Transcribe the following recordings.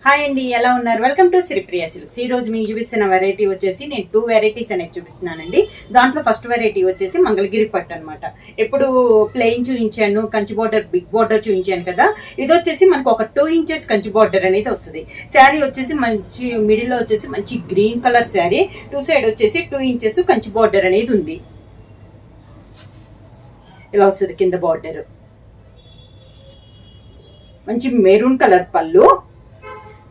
Hi అండి, ఎలా ఉన్నారు? Welcome to Sripriya silks. ఈ రోజు మీకు చూపిస్తున్న వెరైటీ వచ్చేసి నేను 2 వెరైటీస్ అనేది చూపిస్తున్నానండి. దాంట్లో ఫస్ట్ వెరైటీ వచ్చేసి మంగళగిరి పట్టు అనమాట. ఎప్పుడు ప్లెయిన్ చూపించాను, కంచి బార్డర్, బిగ్ బార్డర్ చూపించాను కదా. ఇది వచ్చేసి మనకు ఒక 2 ఇంచెస్ కంచి బార్డర్ అనేది వస్తుంది. శారీ వచ్చేసి మంచి మిడిల్లో వచ్చేసి మంచి గ్రీన్ కలర్ శారీ, 2 సైడ్ వచ్చేసి 2 ఇంచెస్ కంచి బార్డర్ అనేది ఉంది. ఇలా వస్తుంది కింద బార్డర్. మంచి మెరూన్ కలర్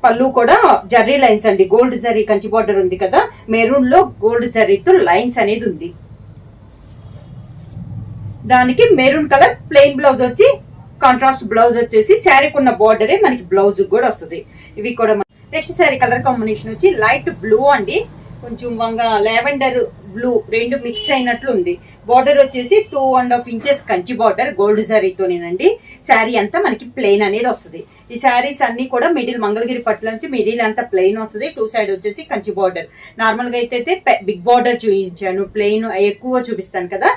పళ్ళు కూడా జర్రీ లైన్స్ అండి. గోల్డ్ జరీ కంచి బార్డర్ ఉంది కదా, మెరూన్ లో గోల్డ్ జరీతో లైన్స్ అనేది ఉంది. దానికి మెరూన్ కలర్ ప్లెయిన్ బ్లౌజ్ వచ్చి, కాంట్రాస్ట్ బ్లౌజ్ వచ్చేసి శారీకి ఉన్న బార్డరే మనకి బ్లౌజ్ కూడా వస్తుంది. ఇవి కూడా నెక్స్ట్ శారీ కలర్ కాంబినేషన్ వచ్చి లైట్ బ్లూ అండి, కొంచెం వంగ లావెండర్ బ్లూ రెండు మిక్స్ అయినట్లు ఉంది. బార్డర్ వచ్చేసి 2.5 ఇంచెస్ కంచి బార్డర్ గోల్డ్ జరీతోనేనండి. శారీ అంతా మనకి ప్లెయిన్ అనేది వస్తుంది. ఈ శారీస్ అన్ని కూడా మిడిల్ మంగళగిరి పట్ల నుంచి మిడిల్ అంతా ప్లెయిన్ వస్తుంది. 2 సైడ్ వచ్చేసి కంచి బార్డర్. నార్మల్ గా అయితే బిగ్ బార్డర్ చూపించాను, ప్లెయిన్ ఎక్కువ చూపిస్తాను కదా.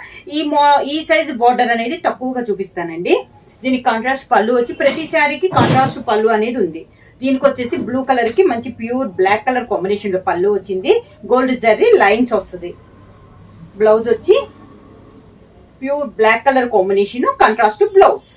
ఈ సైజు బార్డర్ అనేది తక్కువగా చూపిస్తానండి. దీనికి కాంట్రాస్ట్ పళ్ళు వచ్చి, ప్రతి శారీకి కాంట్రాస్ట్ పళ్ళు అనేది ఉంది. దీనికి వచ్చేసి బ్లూ కలర్ కి మంచి ప్యూర్ బ్లాక్ కలర్ కాంబినేషన్ లో పళ్ళు వచ్చింది. గోల్డ్ జరీ లైన్స్ వస్తుంది. బ్లౌజ్ వచ్చి pure black colour combination, contrast blouse.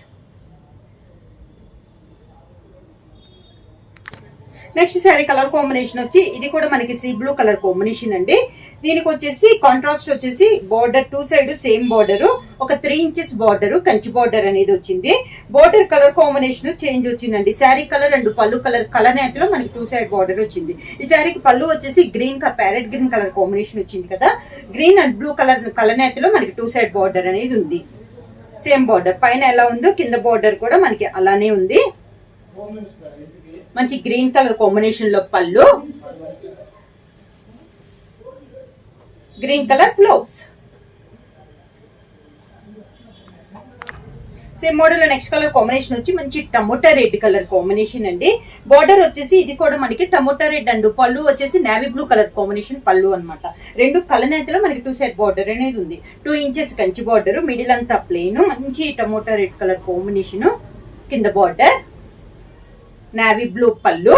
Next sari colour combination వచ్చి, ఇది కూడా మనకి సీ బ్లూ కలర్ కాంబినేషన్ అండి. దీనికి వచ్చేసి కాంట్రాస్ట్ వచ్చేసి బార్డర్ 2 సైడ్ సేమ్ బార్డర్, ఒక 3 ఇంచెస్ బార్డర్ కంచి బార్డర్ అనేది వచ్చింది. బార్డర్ కలర్ కాంబినేషన్ చేంజ్ వచ్చిందండి. శారీ కలర్ అండ్ పళ్ళు కలర్ కలనేతలో మనకి 2 సైడ్ బార్డర్ వచ్చింది. ఈ శారీకి పళ్ళు వచ్చేసి green parrot green colour combination వచ్చింది కదా. గ్రీన్ అండ్ బ్లూ కలర్ కలనేతలో మనకి 2 సైడ్ బార్డర్ అనేది ఉంది. సేమ్ బార్డర్ పైన ఎలా ఉందో కింద బార్డర్ కూడా మనకి అలానే ఉంది. మంచి గ్రీన్ కలర్ కాంబినేషన్ లో పళ్ళు, green colour blouse. Same model లో నెక్స్ట్ కలర్ కాంబినేషన్ వచ్చి మంచి టమోటా రెడ్ కలర్ కాంబినేషన్ అండి. బార్డర్ వచ్చేసి ఇది కూడా మనకి టమోటా రెడ్ అండ్ పళ్ళు వచ్చేసి నేవీ బ్లూ కలర్ కాంబినేషన్ పళ్ళు అనమాట. రెండు కలనేతలో మనకి 2 సైడ్ బార్డర్ అనేది ఉంది. 2 ఇంచెస్ కంచి బార్డర్, మిడిల్ అంతా ప్లెయిన్, మంచి టమోటా రెడ్ కలర్ కాంబినేషన్. కింద బార్డర్ నేవీ బ్లూ పళ్ళు,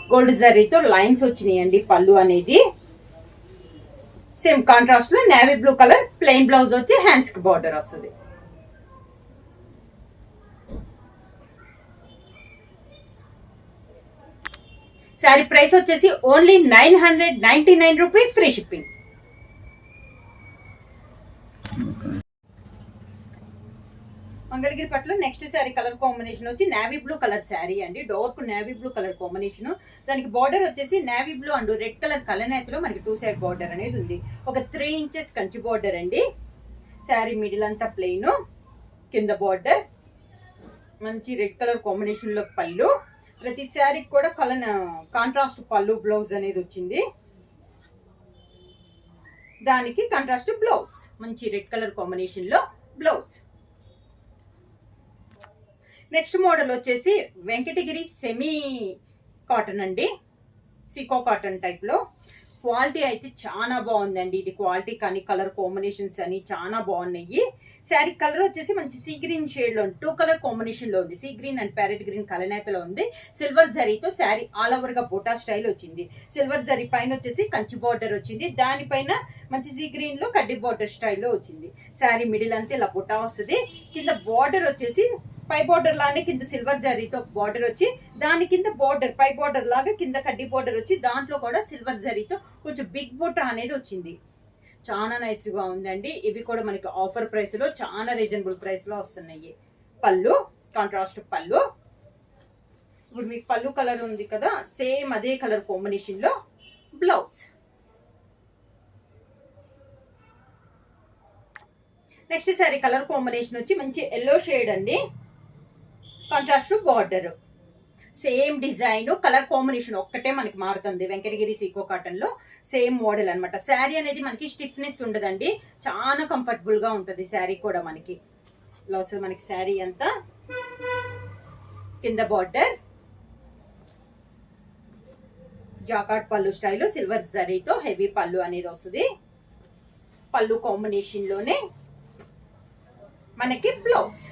గోల్డ్ జరీతో లైన్స్ వచ్చినాయండి పళ్ళు అనేది. సేమ్ కాంట్రాస్ట్ లో navy blue colour plain blouse వచ్చి హ్యాండ్స్ కి బార్డర్ వస్తుంది. శారీ ప్రైస్ వచ్చేసి only 999 rupees, free shipping. Mangalagiri పట్ల నెక్స్ట్ శారీ కలర్ కాంబినేషన్ వచ్చి నేవీ బ్లూ కలర్ శారీ అండి. Dark navy blue colour combination. దానికి బార్డర్ వచ్చేసి navy blue and red colour కలనేతలో మనకి 2 సైడ్ బార్డర్ అనేది ఉంది. ఒక 3 ఇంచెస్ కంచి బార్డర్ అండి. శారీ మిడిల్ అంతా ప్లెయిన్, కింద బార్డర్ మంచి రెడ్ కలర్ కాంబినేషన్ లో పళ్ళు. ప్రతి శారీకి కూడా కాంట్రాస్ట్ పళ్ళు బ్లౌజ్ అనేది వచ్చింది. దానికి కాంట్రాస్ట్ బ్లౌజ్, మంచి రెడ్ కలర్ కాంబినేషన్ లో బ్లౌజ్. నెక్స్ట్ మోడల్ వచ్చేసి వెంకటగిరి సెమీ కాటన్ అండి, సికో కాటన్ టైప్ లో. క్వాలిటీ అయితే చాలా బాగుందండి. ఇది క్వాలిటీ కానీ కలర్ కాంబినేషన్స్ అని చాలా బాగున్నాయి. శారీ కలర్ వచ్చేసి మంచి సీ గ్రీన్ షేడ్ లో 2 కలర్ కాంబినేషన్ లో ఉంది. Sea green and parrot green కలనేతలో ఉంది. సిల్వర్ జరీతో శారీ ఆల్ ఓవర్ గా బోటా స్టైల్ వచ్చింది. సిల్వర్ జరీ పైన వచ్చేసి కంచి బార్డర్ వచ్చింది. దానిపైన మంచి సీ గ్రీన్ లో కడ్డీ బార్డర్ స్టైల్లో వచ్చింది. శారీ మిడిల్ అంతా ఇలా బోటా వస్తుంది. కింద బార్డర్ వచ్చేసి పై బార్డర్ లానే కింద సిల్వర్ జరీతో బార్డర్ వచ్చి, దాని కింద బార్డర్ పై బార్డర్ లాగా కింద కడ్డీ బార్డర్ వచ్చి, దాంట్లో కూడా సిల్వర్ జరీతో కొంచెం బిగ్ బుట్ట అనేది వచ్చింది. చాలా నైస్ గా ఉందండి. ఇవి కూడా మనకి ఆఫర్ ప్రైస్ లో చాలా రీజనబుల్ ప్రైస్ లో వస్తున్నాయి. పళ్ళు కాంట్రాస్ట్ పళ్ళు. ఇప్పుడు మీకు పళ్ళు కలర్ ఉంది కదా, సేమ్ అదే కలర్ కాంబినేషన్ లో blouse. Next sari colour combination వచ్చి మంచి ఎల్లో షేడ్ అండి. Contrast border, same design colour combination ఒక్కటే మనకి మారుతుంది. వెంకటగిరి సీకో కాటన్ లో సేమ్ మోడల్ అనమాట. శారీ అనేది మనకి స్టిఫ్నెస్ ఉండదండి, చాలా కంఫర్టబుల్ గా ఉంటుంది శారీ కూడా మనకి. ఇలా వస్తుంది మనకి శారీ అంతా. కింద బార్డర్ జాకాట్ పళ్ళు స్టైల్ సిల్వర్ జరీతో హెవీ పళ్ళు అనేది వస్తుంది. పళ్ళు కాంబినేషన్ లోనే మనకి బ్లౌజ్.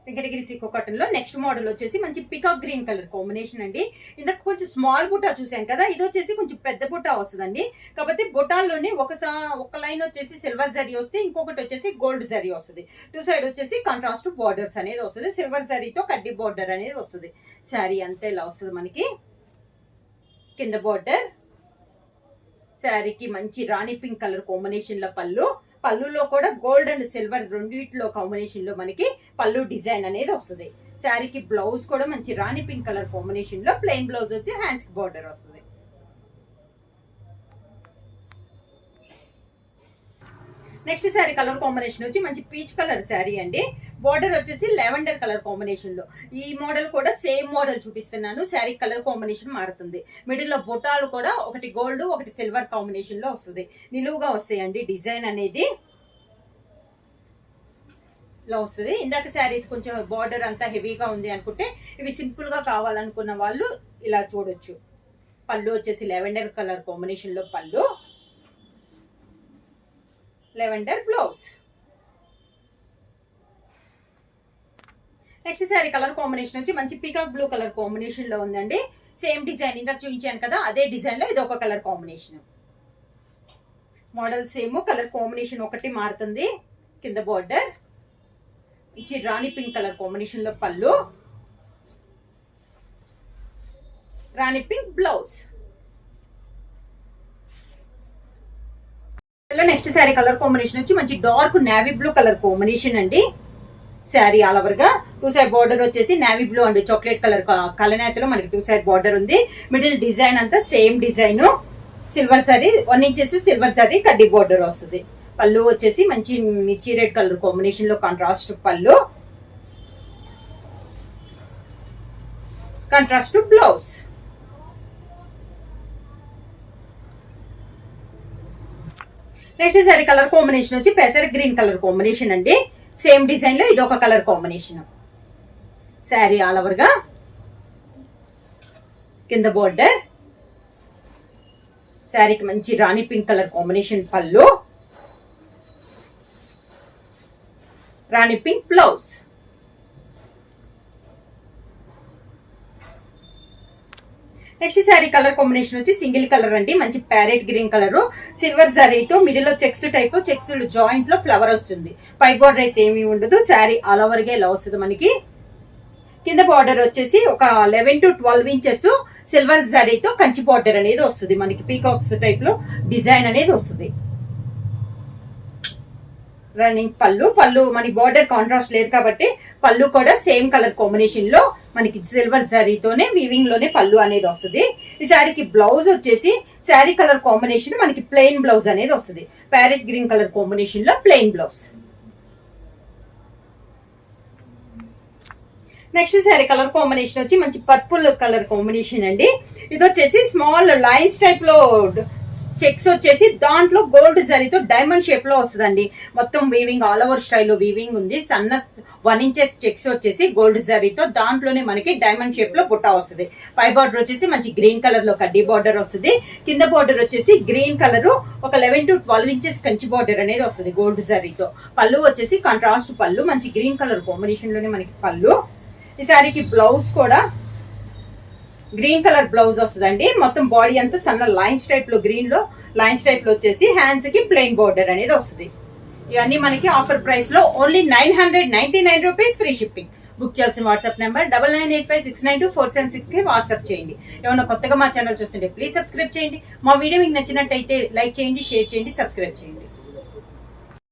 వెంకటగిరి సీకో కాటన్ లో నెక్స్ట్ మోడల్ వచ్చేసి మంచి పికాక్ గ్రీన్ కలర్ కాంబినేషన్ అండి. ఇందాక కొంచెం స్మాల్ బుట్టా చూసాం కదా, ఇది వచ్చేసి కొంచెం పెద్ద బుట్టా వస్తుందండి. కాకపోతే బుటాల్లోనే ఒక లైన్ వచ్చేసి సిల్వర్ జరీ వస్తే, ఇంకొకటి వచ్చేసి గోల్డ్ జరీ వస్తుంది. టూ సైడ్ వచ్చేసి కాంట్రాస్ట్ బార్డర్స్ అనేది వస్తుంది. సిల్వర్ జరీతో కడ్డీ బార్డర్ అనేది వస్తుంది. శారీ అంతా ఇలా వస్తుంది మనకి. కింద బార్డర్, శారీకి మంచి రాణి పింక్ కలర్ కాంబినేషన్ లో పళ్ళులో కూడా గోల్డ్ అండ్ సిల్వర్ రెండిట్లో కాంబినేషన్ లో మనకి పళ్ళు డిజైన్ అనేది వస్తుంది. శారీకి బ్లౌజ్ కూడా మంచి రాణి పింక్ కలర్ కాంబినేషన్ లో ప్లెయిన్ బ్లౌజ్ వచ్చి హ్యాండ్స్ కి బార్డర్ వస్తుంది. నెక్స్ట్ శారీ కలర్ కాంబినేషన్ వచ్చి మంచి పీచ్ కలర్ శారీ అండి. బార్డర్ వచ్చేసి లెవెండర్ కలర్ కాంబినేషన్ లో. ఈ మోడల్ కూడా సేమ్ మోడల్ చూపిస్తున్నాను. శారీ కలర్ కాంబినేషన్ మారుతుంది. మిడిల్ లో బొటాలు కూడా ఒకటి గోల్డ్ ఒకటి సిల్వర్ కాంబినేషన్ లో వస్తుంది. నిలువుగా వస్తాయండి. డిజైన్ అనేది ఇలా వస్తుంది. ఇందాక శారీస్ కొంచెం బార్డర్ అంతా హెవీగా ఉంది అనుకుంటే, ఇవి సింపుల్ గా కావాలనుకున్న వాళ్ళు ఇలా చూడొచ్చు. పళ్ళు వచ్చేసి లెవెండర్ కలర్ కాంబినేషన్ లో పళ్ళు, lavender blouse. Next sari colour combination వచ్చి మంచి పీకాక్ బ్లూ కలర్ కాంబినేషన్ లో ఉందండి. సేమ్ డిజైన్ ఇందాక చూపించాను కదా, అదే డిజైన్ లో ఇది ఒక colour combination. Model same, colour combination ఒకటి మారుతుంది. కింద బార్డర్ ఇచ్చి రాణి పింక్ కలర్ కాంబినేషన్ లో పళ్ళు, రాణి pink blouse. Next sari colour combination వచ్చి మంచి dark navy blue colour combination అండి. శారీ ఆల్ ఓవర్ గా టూ సైడ్ బార్డర్ వచ్చేసి navy blue and chocolate colour కలనేతలో మనకి టూ సైడ్ బార్డర్ ఉంది. మిడిల్ డిజైన్ అంతా same design. Silver sari 1 inches silver sari కడ్డీ బార్డర్ వస్తుంది. పళ్ళు వచ్చేసి మంచి మిర్చి రెడ్ కలర్ కాంబినేషన్ లో contrast pallu, contrast blouse. Next sari colour combination వచ్చి పెసర్ గ్రీన్ కలర్ కాంబినేషన్ అండి. సేమ్ డిజైన్ లో ఇది ఒక colour combination. Sari all over గా కింద బార్డర్, శారీకి మంచి రాణి పింక్ కలర్ కాంబినేషన్ పళ్ళు, రాణి pink blouse. Next sari colour combination వచ్చి సింగిల్ కలర్ అండి. మంచి ప్యారెట్ గ్రీన్ కలర్, సిల్వర్ జరీతో మిడిల్ లో చెక్స్ టైప్, చెక్స్ జాయింట్ లో ఫ్లవర్ వస్తుంది. పై బార్డర్ అయితే ఏమీ ఉండదు. శారీ ఆల్ ఓవర్ గా ఇలా వస్తుంది మనకి. కింద బార్డర్ వచ్చేసి ఒక 11 to 12 ఇంచెస్ సిల్వర్ జరీతో కంచి బార్డర్ అనేది వస్తుంది మనకి. పీకాక్స్ టైప్ లో డిజైన్ అనేది వస్తుంది. రన్నింగ్ పళ్ళు మనకి బార్డర్ కాంట్రాస్ట్ లేదు కాబట్టి పళ్ళు కూడా సేమ్ కలర్ కాంబినేషన్ లో మనకి సిల్వర్ జరీతోనే వీవింగ్ లోనే పళ్ళు అనేది వస్తుంది. ఈ శారీకి బ్లౌజ్ వచ్చేసి శారీ కలర్ కాంబినేషన్ మనకి ప్లెయిన్ బ్లౌజ్ అనేది వస్తుంది. ప్యారెట్ గ్రీన్ కలర్ కాంబినేషన్ లో plain blouse. Next sari colour combination వచ్చి మంచి పర్పుల్ కలర్ కాంబినేషన్ అండి. ఇది వచ్చేసి స్మాల్ లైన్స్ టైప్ లో చెక్స్ వచ్చేసి దాంట్లో గోల్డ్ జరీతో డైమండ్ షేప్ లో వస్తుందండి. మొత్తం వీవింగ్ ఆల్ ఓవర్ స్టైల్లో వీవింగ్ ఉంది. సన్న 1 ఇంచెస్ చెక్స్ వచ్చేసి గోల్డ్ జరీతో దాంట్లోనే మనకి డైమండ్ షేప్ లో బుట్ట వస్తుంది. పై బార్డర్ వచ్చేసి మంచి గ్రీన్ కలర్ లో కడ్డీ బార్డర్ వస్తుంది. కింద బార్డర్ వచ్చేసి గ్రీన్ కలర్ ఒక 11 to 12 ఇంచెస్ కంచి బార్డర్ అనేది వస్తుంది గోల్డ్ జరీతో. పళ్ళు వచ్చేసి కాంట్రాస్ట్ పళ్ళు, మంచి గ్రీన్ కలర్ కాంబినేషన్ లోనే మనకి పళ్ళు. ఈ శారీకి బ్లౌజ్ కూడా గ్రీన్ కలర్ బ్లౌజ్ వస్తుందండి. మొత్తం బాడీ అంతా సన్న లైన్స్ టైప్ లో గ్రీన్ లో లైన్స్ టైప్ లో వచ్చేసి హ్యాండ్స్ కి ప్లెయిన్ బార్డర్ అనేది వస్తుంది. ఇవన్నీ మనకి ఆఫర్ ప్రైస్ లో only 999 rupees free shipping. Book చేయాల్సిన వాట్సాప్ నెంబర్ 9985692476 వాట్సాప్ చేయండి. ఏమైనా కొత్తగా మా ఛానల్ చూస్తుంటే ప్లీజ్ సబ్స్క్రైబ్ చేయండి. మా వీడియో మీకు నచ్చినట్టయితే లైక్ చేయండి, షేర్ చేయండి, సబ్స్క్రైబ్ చేయండి.